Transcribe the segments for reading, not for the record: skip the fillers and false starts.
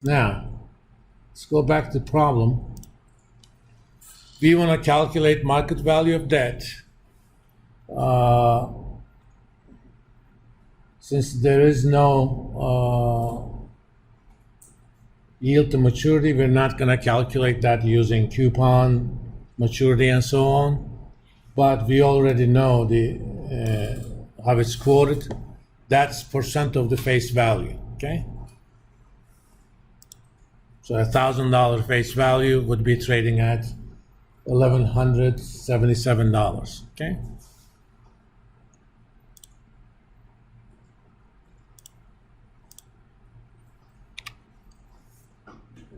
Now, let's go back to the problem. We want to calculate market value of debt. Since there is no yield to maturity, we're not going to calculate that using coupon, maturity, and so on. But we already know how it's quoted. That's percent of the face value, okay? So $1,000 face value would be trading at $1,177, okay?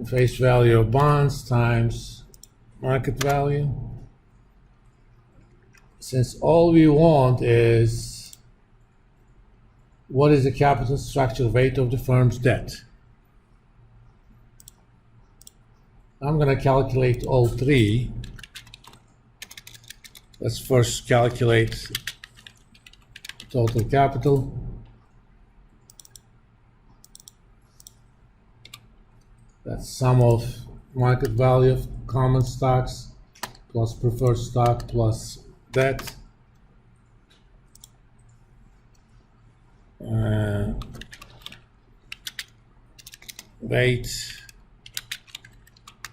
Face value of bonds times market value. Since all we want is what is the capital structure rate of the firm's debt. I'm going to calculate all three. Let's first calculate total capital. That's sum of market value of common stocks plus preferred stock plus debt. Rate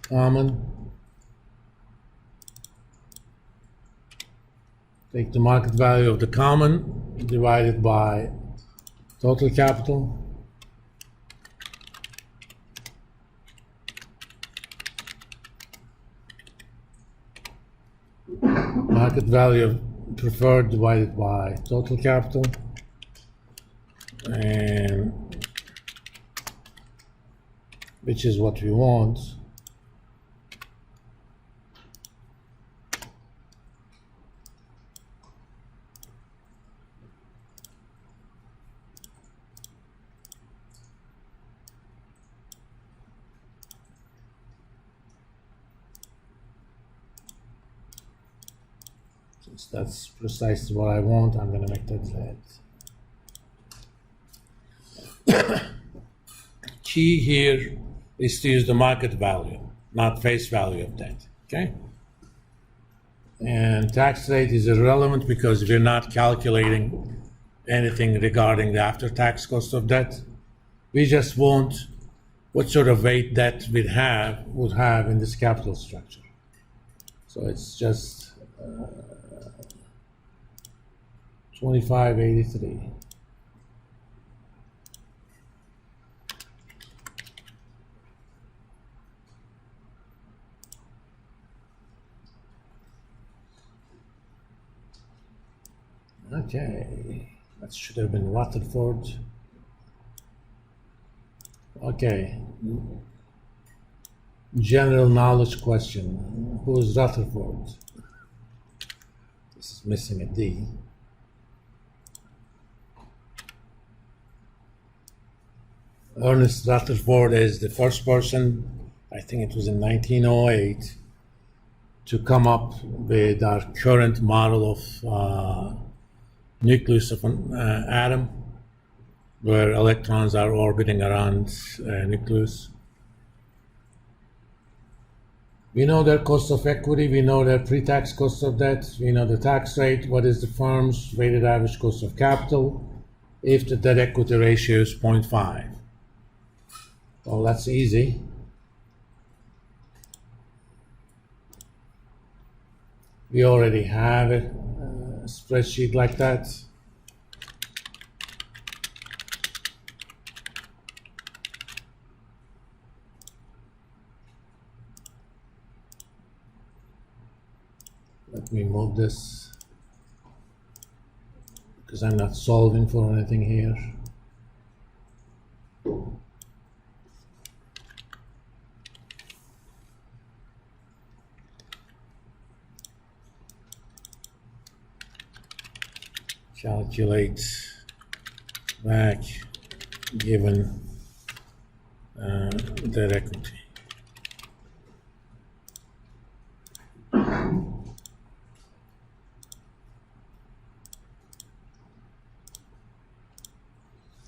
common. Take the market value of the common divided by total capital. Market value of preferred divided by total capital, and which is what we want. Since that's precisely what I want, I'm going to make that red. Key here is to use the market value, not face value of debt, okay? And tax rate is irrelevant because we're not calculating anything regarding the after-tax cost of debt. We just want what sort of rate debt would have in this capital structure. So it's just 2583. Okay, that should have been Rutherford. Okay, general knowledge question. Who is Rutherford? This is missing a D. Ernest Rutherford is the first person, I think it was in 1908, to come up with our current model of nucleus of an atom, where electrons are orbiting around nucleus. We know their cost of equity, we know their pre-tax cost of debt, we know the tax rate, what is the firm's weighted average cost of capital if the debt equity ratio is 0.5. Well, that's easy. We already have a spreadsheet like that. Let me move this because I'm not solving for anything here. Calculate back given debt equity.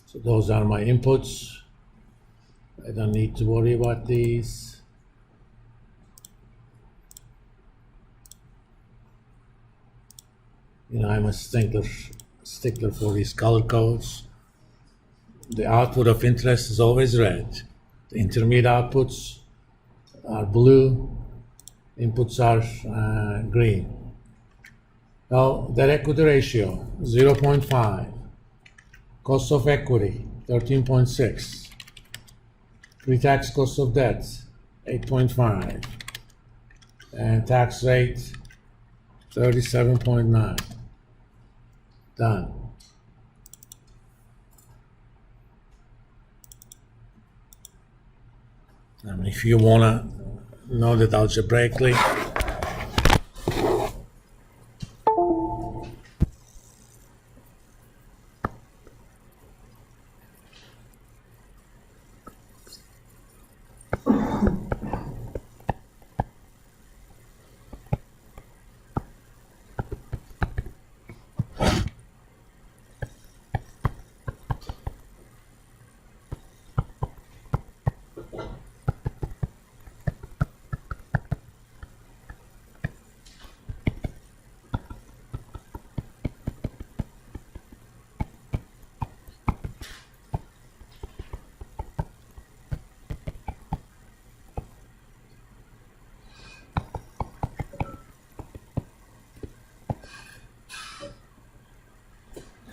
So those are my inputs. I don't need to worry about these. You know, I'm a stickler for these color codes. The output of interest is always red. The intermediate outputs are blue. Inputs are green. Now, debt equity ratio, 0.5. Cost of equity, 13.6. Pre-tax cost of debt, 8.5. And tax rate, 37.9. Done. And if you want to know that algebraically,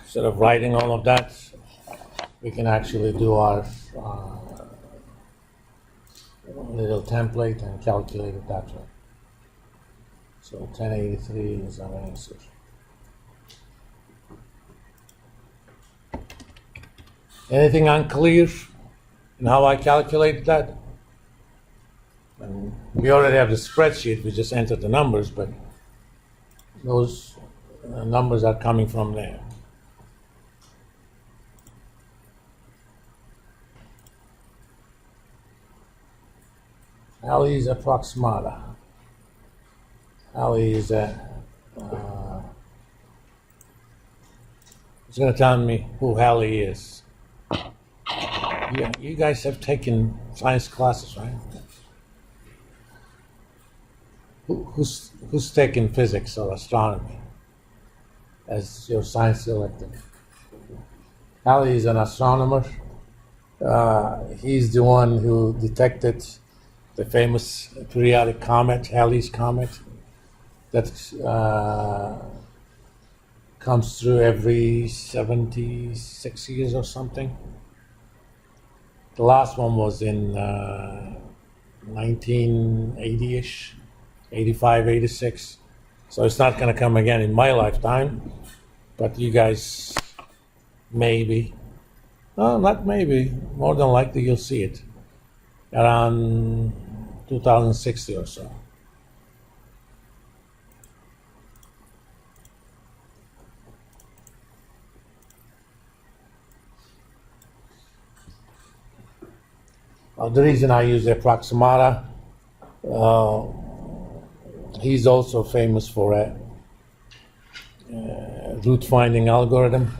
instead of writing all of that, we can actually do our little template and calculate it that way. So 1083 is our answer. Anything unclear in how I calculate that? And we already have the spreadsheet, we just enter the numbers, but those numbers are coming from there. Halley's Approximata. Halley is it's going to tell me who Halley is. Yeah, you guys have taken science classes, right? Who's taken physics or astronomy as your science elective? Halley is an astronomer. He's the one who detected the famous periodic comet, Halley's Comet, that comes through every 76 years or something. The last one was in 1980-ish, 85, 86. So it's not going to come again in my lifetime, but you guys maybe, no, not maybe, more than likely you'll see it around 2060 or so. The reason I use the Approximata, he's also famous for a root finding algorithm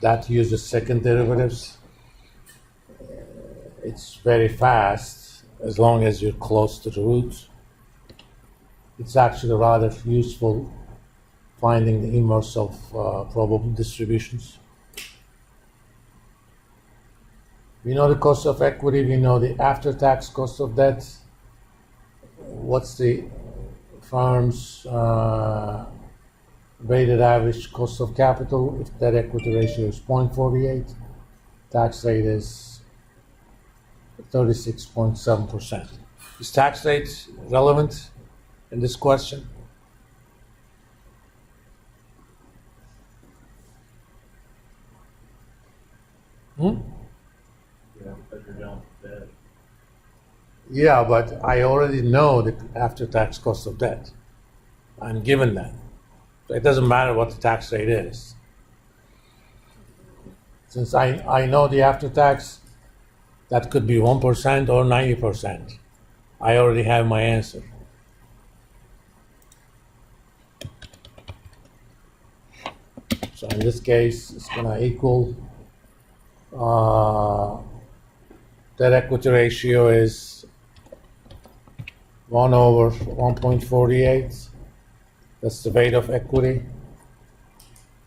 that uses second derivatives. It's very fast as long as you're close to the root. It's actually rather useful finding the inverse of probable distributions. We know the cost of equity, we know the after-tax cost of debt. What's the firm's weighted average cost of capital? If debt equity ratio is 0.48, tax rate is 36.7%. Is tax rate relevant in this question? Yeah, but I already know the after-tax cost of debt. I'm given that. So it doesn't matter what the tax rate is. Since I know the after-tax, that could be 1% or 90%. I already have my answer. So in this case, it's going to equal Debt equity ratio is 1/1.48. That's the weight of equity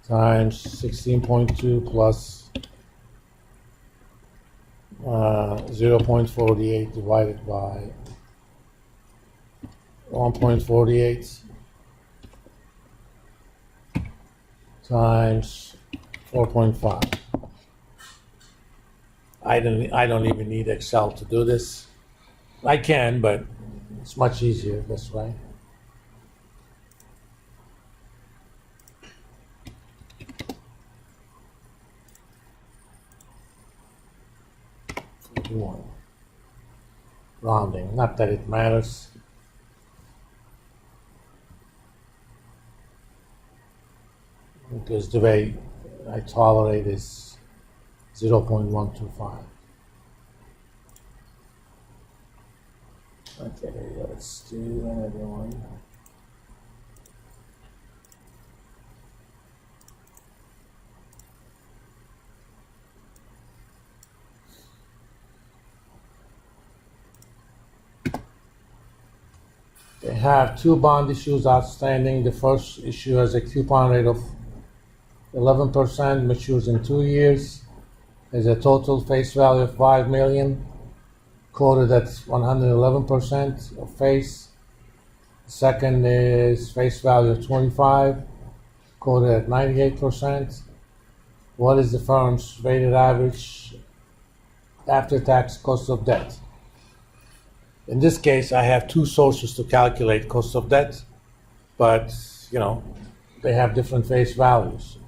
times 16.2 plus 0.48 divided by 1.48 times 4.5. I don't even need Excel to do this. I can, but it's much easier this way. Rounding, not that it matters. Because the way I tolerate is 0.125. Okay, let's do another one. They have two bond issues outstanding. The first issue has a coupon rate of 11%, matures in 2 years. There's a total face value of $5 million, quoted at 111% of face. The second is face value of 25, quoted at 98%. What is the firm's weighted average after-tax cost of debt? In this case, I have two sources to calculate cost of debt, but they have different face values.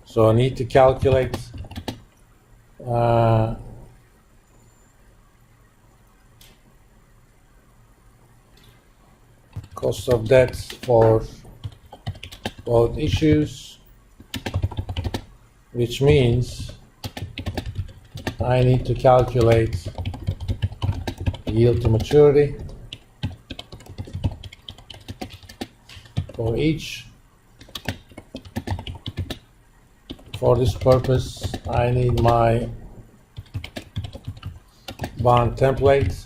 So I need to calculate cost of debt for both issues, which means I need to calculate yield to maturity for each. For this purpose, I need my bond template.